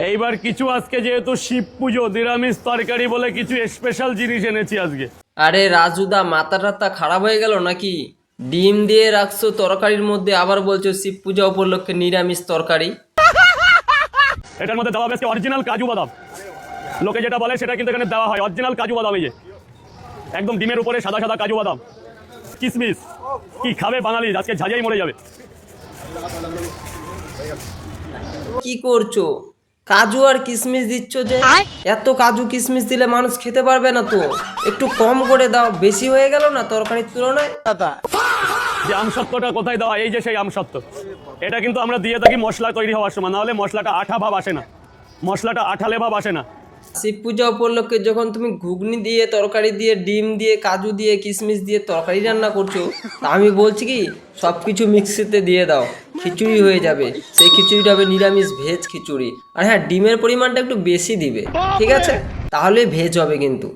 এইবার কিছু আজকে যেহেতু শিব পুজো, নিরামিষ তরকারি বলে কিছু স্পেশাল জিনিস এনেছি আজকে। আরে রাজুদা, মাথা টাথা খারাপ হয়ে গেল নাকি? ডিম দিয়ে রাখছো তরকারির মধ্যে, আবার বলছো শিব পূজা উপলক্ষে নিরামিষ তরকারি। এটার মধ্যে দেওয়া বেশ অরিজিনাল কাজু বাদাম। লোকে যেটা বলে সেটা কিন্তু এখানে দেওয়া হয় অরিজিনাল কাজু বাদাম। এই যে একদম ডিমের উপরে সাদা সাদা কাজু বাদাম, কিশমিশ। কি খাবে বাঙালি, আজকে ঝাঁঝাই মরে যাবে। কি করছো? কাজু আর কিশমিশ দিচ্ছ যে? এত কাজু কিশমিশ দিলে মানুষ খেতে পারবে না তো, একটু কম করে দাও, বেশি হয়ে গেল না তরকারির তুলনায়। যে আমসত্ত্বটা কোথায় দেওয়া, এই যে সেই আমসত্ত্ব। এটা কিন্তু আমরা দিয়ে থাকি মশলা তৈরি হওয়ার সময়, না হলে মশলাটা আঠা ভাব আসে না, মশলাটা আঠালে ভাব আসে না। শিব পূজা উপলক্ষে যখন তুমি ঘুগনি দিয়ে, তরকারি দিয়ে, ডিম দিয়ে, কাজু দিয়ে, কিশমিশ দিয়ে তরকারি রান্না করছো, তা আমি বলছি কি সব কিছু মিক্সিতে দিয়ে দাও, খিচুড়ি হয়ে যাবে। সেই খিচুড়িটা হবে নিরামিষ ভেজ খিচুড়ি। আর হ্যাঁ, ডিমের পরিমাণটা একটু বেশি দিবে, ঠিক আছে? তাহলে ভেজ হবে কিন্তু।